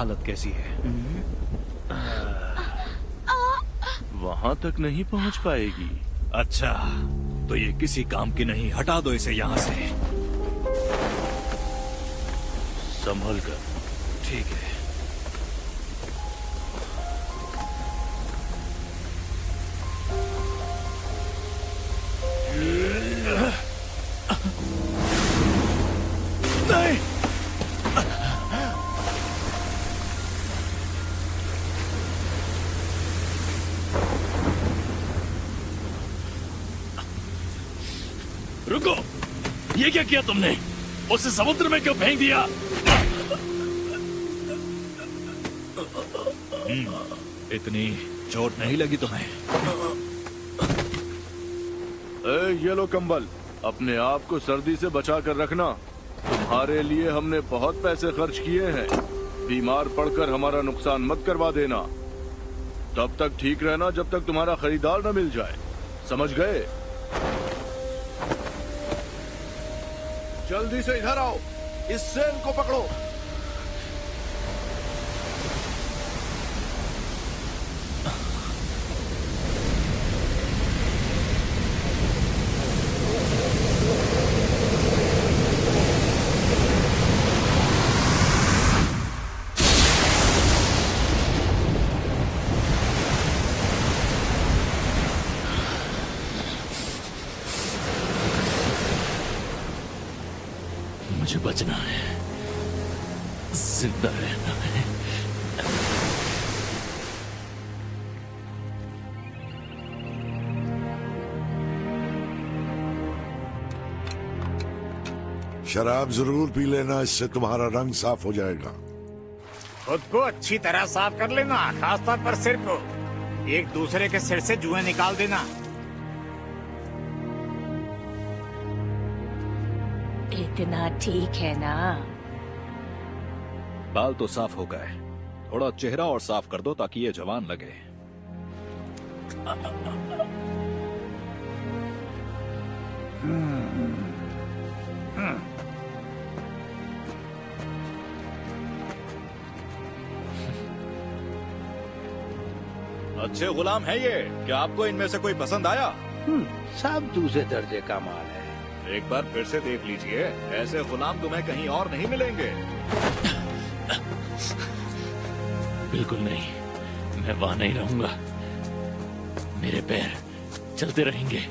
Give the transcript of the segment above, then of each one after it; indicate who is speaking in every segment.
Speaker 1: हालत कैसी है? वहां तक नहीं पहुंच पाएगी।
Speaker 2: अच्छा, तो ये किसी काम की नहीं, हटा दो इसे यहाँ से।
Speaker 1: संभल कर।
Speaker 2: ठीक है। नहीं, रुको, ये क्या किया तुमने? उसे समुद्र में क्यों फेंक दिया? इतनी चोट नहीं लगी तुम्हें?
Speaker 1: ये लो कंबल, अपने आप को सर्दी से बचा कर रखना। तुम्हारे लिए हमने बहुत पैसे खर्च किए हैं। बीमार पड़कर हमारा नुकसान मत करवा देना। तब तक ठीक रहना जब तक तुम्हारा खरीदार न मिल जाए, समझ गए? जल्दी से इधर आओ, इस सेल को पकड़ो।
Speaker 2: मुझे बचना है, जिंदा रहना है।
Speaker 3: शराब जरूर पी लेना, इससे तुम्हारा रंग साफ हो जाएगा।
Speaker 4: खुद को अच्छी तरह साफ कर लेना, खासतौर पर सिर को। एक दूसरे के सिर से जुएं निकाल देना।
Speaker 5: इतना ठीक है ना?
Speaker 2: बाल तो साफ हो गए, थोड़ा चेहरा और साफ कर दो ताकि ये जवान लगे। अच्छे गुलाम है ये। क्या आपको इनमें से कोई पसंद आया?
Speaker 6: सब दूसरे दर्जे का माल है।
Speaker 2: एक बार फिर से देख लीजिए, ऐसे गुलाम तुम्हें कहीं और नहीं मिलेंगे।
Speaker 7: बिल्कुल नहीं, मैं वहां नहीं रहूंगा। मेरे पैर चलते रहेंगे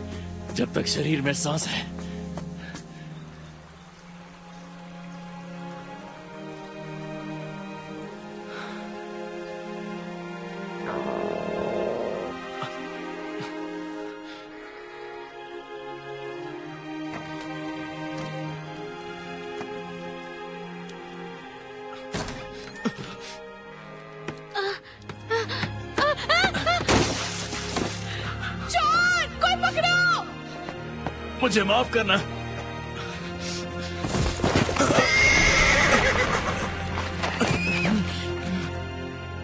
Speaker 7: जब तक शरीर में सांस है।
Speaker 2: मुझे माफ करना।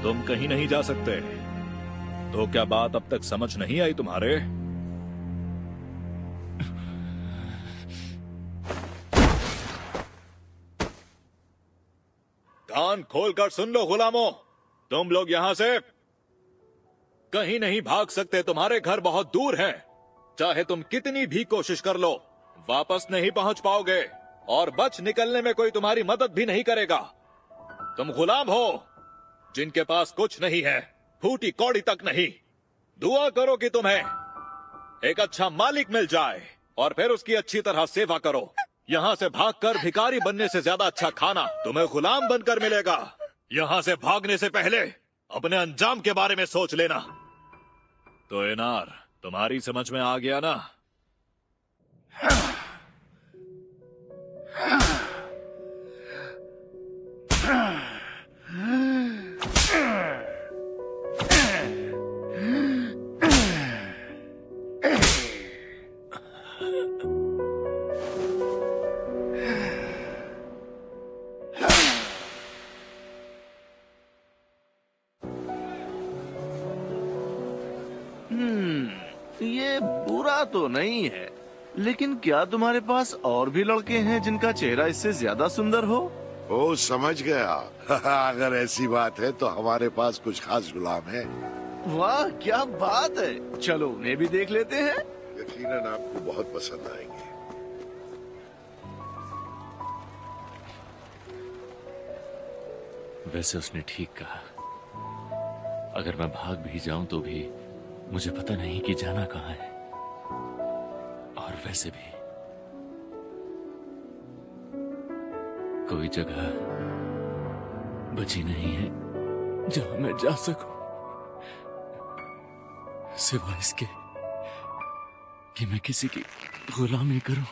Speaker 2: तुम कहीं नहीं जा सकते। तो क्या बात अब तक समझ नहीं आई तुम्हारे? कान खोलकर सुन लो गुलामों, तुम लोग यहां से कहीं नहीं भाग सकते। तुम्हारे घर बहुत दूर है। चाहे तुम कितनी भी कोशिश कर लो, वापस नहीं पहुंच पाओगे और बच निकलने में कोई तुम्हारी मदद भी नहीं करेगा। तुम गुलाम हो जिनके पास कुछ नहीं है, फूटी कौड़ी तक नहीं। दुआ करो कि तुम्हें एक अच्छा मालिक मिल जाए और फिर उसकी अच्छी तरह सेवा करो। यहाँ से भागकर भिखारी बनने से ज्यादा अच्छा खाना तुम्हें गुलाम बनकर मिलेगा। यहाँ से भागने से पहले अपने अंजाम के बारे में सोच लेना। तो एनार, तुम्हारी समझ में आ गया ना?
Speaker 1: ये बुरा तो नहीं है, लेकिन क्या तुम्हारे पास और भी लड़के हैं जिनका चेहरा इससे ज्यादा सुंदर हो?
Speaker 3: ओ समझ गया। अगर ऐसी बात है तो हमारे पास कुछ खास गुलाम है।
Speaker 1: वाह क्या बात है, चलो उन्हें भी देख लेते हैं।
Speaker 3: यकीनन आपको बहुत पसंद आएंगे।
Speaker 7: वैसे उसने ठीक कहा, अगर मैं भाग भी जाऊं तो भी मुझे पता नहीं कि जाना कहां है। और वैसे भी कोई जगह बची नहीं है जहां मैं जा सकूं, सिवाय इसके कि मैं किसी की गुलामी करूं।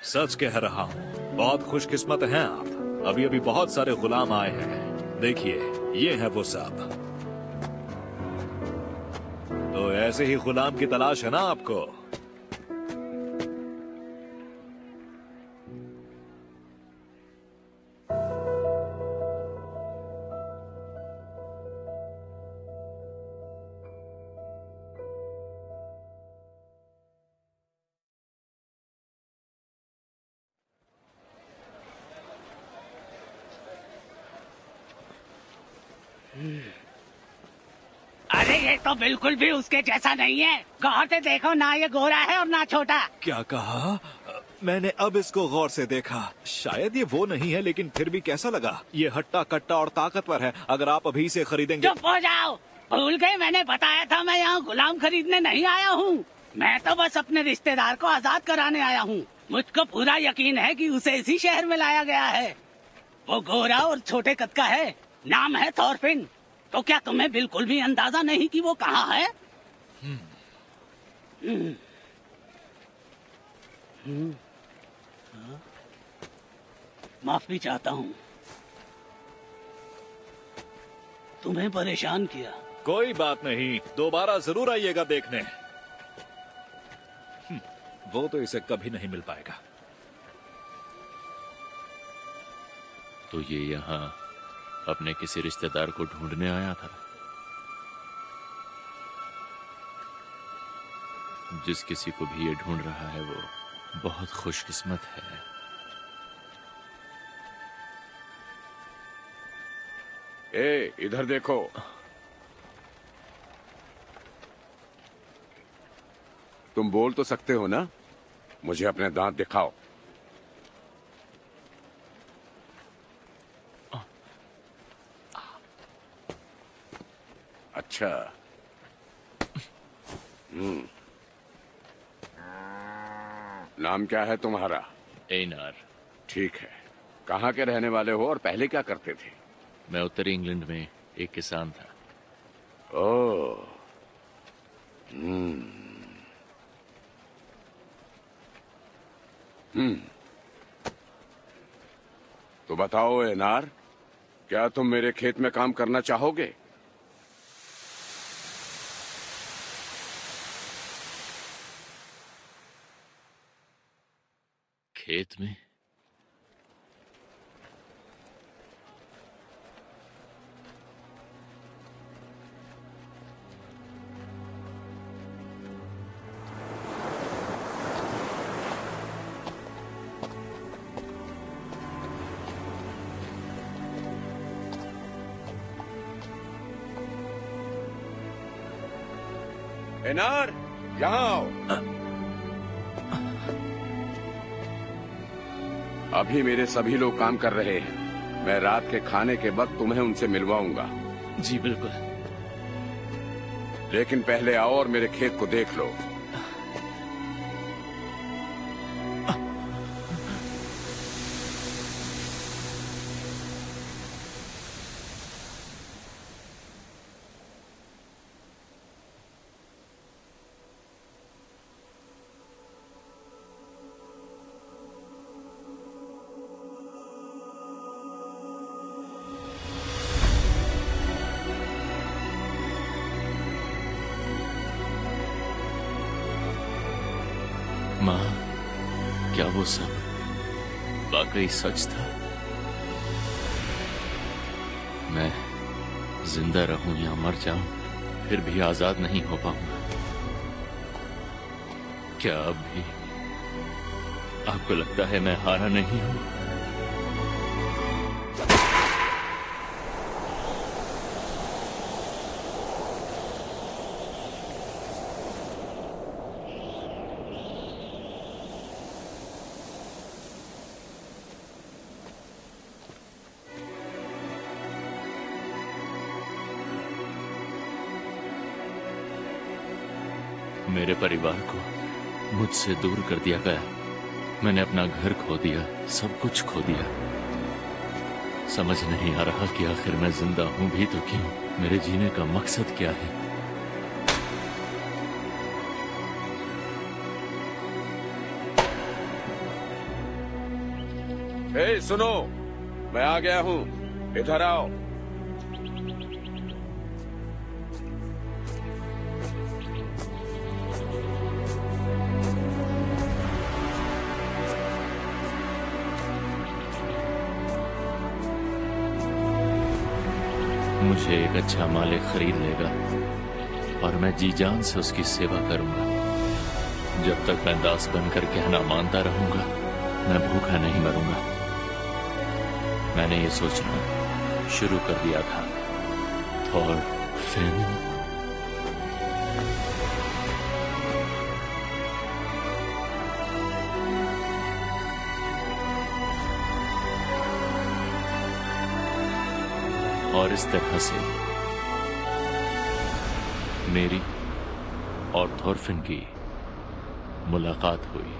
Speaker 2: सच कह रहा हूँ, बहुत खुशकिस्मत हैं आप। अभी अभी बहुत सारे गुलाम आए हैं। देखिए, ये है वो सब। तो ऐसे ही गुलाम की तलाश है ना आपको?
Speaker 8: अरे ये तो बिल्कुल भी उसके जैसा नहीं है। गौर से देखो ना, ये गोरा है और ना छोटा।
Speaker 2: क्या कहा? मैंने अब इसको गौर से देखा। शायद ये वो नहीं है, लेकिन फिर भी कैसा लगा? ये हट्टा कट्टा और ताकतवर है। अगर आप अभी इसे खरीदेंगे।
Speaker 8: चुप हो जाओ, भूल गए मैंने बताया था मैं यहाँ गुलाम खरीदने नहीं आया हूँ। मैं तो बस अपने रिश्तेदार को आजाद कराने आया हूँ। मुझको पूरा यकीन है कि उसे इसी शहर में लाया गया है। वो गोरा और छोटे कद का है, नाम है थॉरफिन। तो क्या तुम्हें बिल्कुल भी अंदाजा नहीं कि वो कहाँ है? माफी चाहता हूँ, तुम्हें परेशान किया।
Speaker 2: कोई बात नहीं, दोबारा जरूर आइएगा देखने। वो तो इसे कभी नहीं मिल पाएगा।
Speaker 7: तो ये यहाँ अपने किसी रिश्तेदार को ढूंढने आया था। जिस किसी को भी ये ढूंढ रहा है वो बहुत खुशकिस्मत है।
Speaker 9: ए, इधर देखो। तुम बोल तो सकते हो ना? मुझे अपने दांत दिखाओ। अच्छा। नाम क्या है तुम्हारा?
Speaker 7: एनार।
Speaker 9: ठीक है। कहाँ के रहने वाले हो और पहले क्या करते थे?
Speaker 7: मैं उत्तरी इंग्लैंड में एक किसान था।
Speaker 9: ओह। तो बताओ एनार, क्या तुम मेरे खेत में काम करना चाहोगे?
Speaker 7: खेत में?
Speaker 9: एनार, यहाँ आओ। अभी मेरे सभी लोग काम कर रहे हैं। मैं रात के खाने के वक्त तुम्हें उनसे मिलवाऊंगा।
Speaker 7: जी बिल्कुल।
Speaker 9: लेकिन पहले आओ और मेरे खेत को देख लो।
Speaker 7: माँ, क्या वो सब वाकई सच था? मैं जिंदा रहूं या मर जाऊं, फिर भी आजाद नहीं हो पाऊंगा। क्या अब भी आपको लगता है मैं हारा नहीं हूं? मेरे परिवार को मुझसे दूर कर दिया गया। मैंने अपना घर खो दिया, सब कुछ खो दिया। समझ नहीं आ रहा कि आखिर मैं जिंदा हूं भी तो क्यों? मेरे जीने का मकसद क्या है?
Speaker 9: ए, सुनो, मैं आ गया हूँ, इधर आओ।
Speaker 7: मुझे एक अच्छा मालिक खरीद लेगा और मैं जी जान से उसकी सेवा करूंगा। जब तक मैं दास बनकर कहना मानता रहूंगा, मैं भूखा नहीं मरूंगा। मैंने ये सोचना शुरू कर दिया था। थॉरफिन, और इस तरह से मेरी और थॉरफिन की मुलाकात हुई।